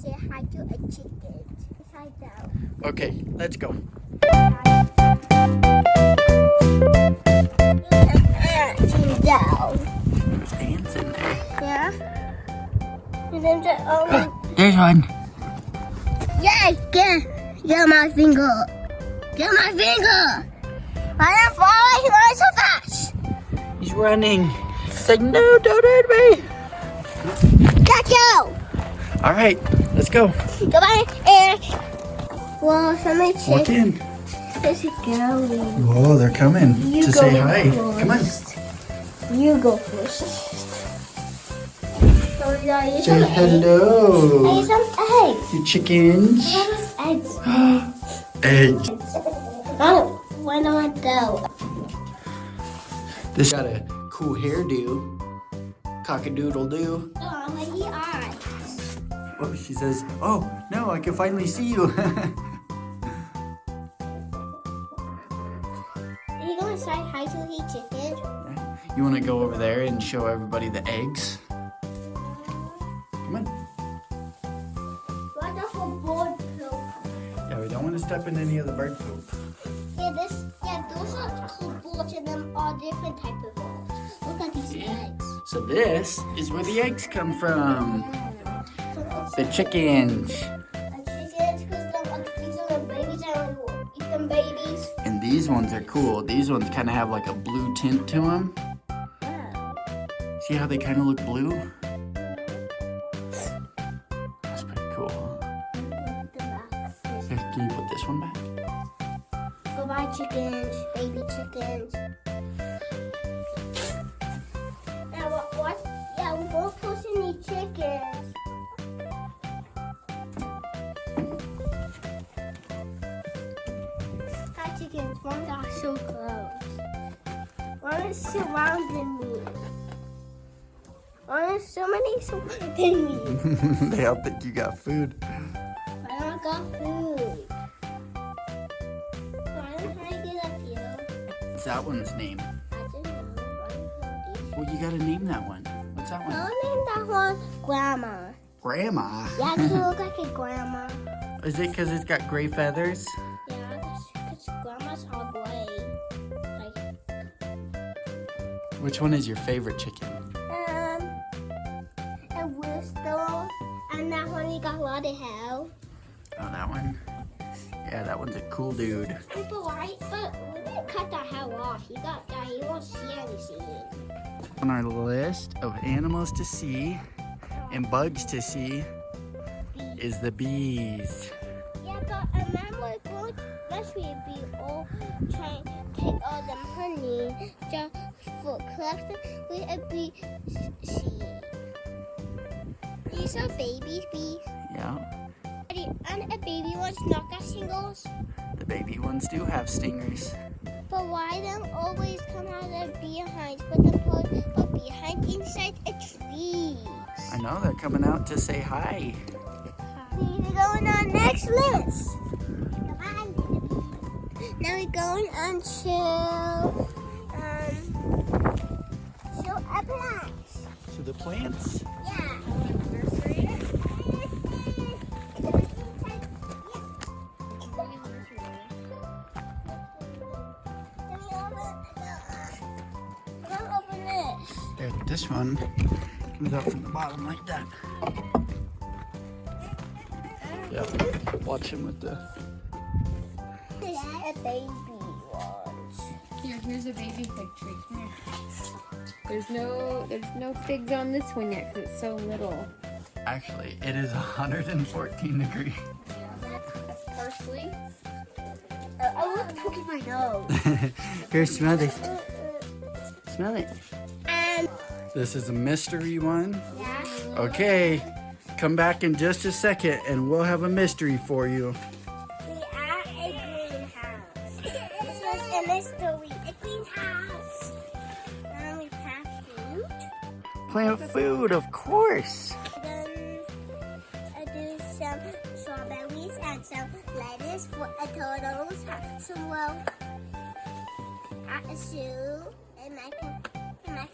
say hi to a chicken. Hi down. Okay, let's go. Down. There's ants in there. Yeah. And then There's one. yeah, get my finger. Get my finger. I am falling right so fast. He's running. It's like, no, don't hurt me. Got you. All right, let's go. Goodbye, and well, somebody Walk check. in. This is going. Whoa, they're coming You to go say hi. first. Come on. You go first. So yeah, you Say some hello. eggs. Some eggs. You chickens. What is eggs? Eggs. Oh, why not go? This got a cool hairdo. Cock-a-doodle-doo. Oh, my eyes. Oh, she says, oh, no, I can finally see you. Are you going to say hi to the chicken? You want to go over there and show everybody the eggs? Come on. What the for bird poop? Yeah, we don't want to step in any of the bird poop. Yeah, those are called balls and them are different type of balls. Look at these eggs. So this is where the eggs come from. The chickens. Chickens, because these are the babies and we eat them babies. And these ones are cool. These ones kind of have like a blue tint to them. Wow. See how they kind of look blue? That's pretty cool. Here, can you put this one back? Goodbye, chickens, baby chickens. Now what? Yeah, we're both pushing the chickens. Hi, chickens. One got so close. One is surrounding me. One is so many surrounding me. They all think you got food. I don't got food. So I don't know how to get up here. What's that one's name? I don't know. Well, you gotta name that one. What's that one? I'll name that one Grandma. Grandma. Yeah, it look like a grandma. Is it because it's got gray feathers? Yeah, because grandmas are gray. Like, Which one is your favorite chicken? a whistle. And that one, he got a lot of hair. Oh, that one? Yeah, that one's a cool dude. But why? But we didn't cut that hair off. He got that. He won't see anything. On our list of animals to see and bugs to see is the bees. Yeah, but remember, going to rescue bee all trying to take all them honey just for collecting with a bee seed. These are babies bees. Yeah, And a baby one's not got shingles. the baby ones do have stingers. But why them always come out of behind? But the but behind inside a tree. I know, they're coming out to say hi. We need to go on our next list. Now we're going on to a plant. To the plants. Yeah. Open this. There, this one comes out from the bottom like that. Yep, watch him with the... This is a baby one. Here's a baby fig tree. Come here. There's no figs on this one yet because it's so little. Actually, it is 114 degrees. That's parsley. I want to poke in my nose. Here, smell this. Smell it. And This is a mystery one. yeah. Okay, come back in just a second and we'll have a mystery for you. We are a greenhouse. This was a mystery. A greenhouse. Now we have food. Plant food, of course. Then I do some strawberries and some lettuce for a turtle's house. So well, at a zoo, and I can pet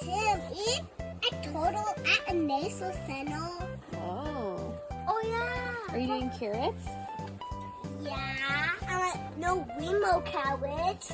Tim eat a turtle at a nasal center. Oh. Are you doing carrots? Yeah. I want no Remo carrots.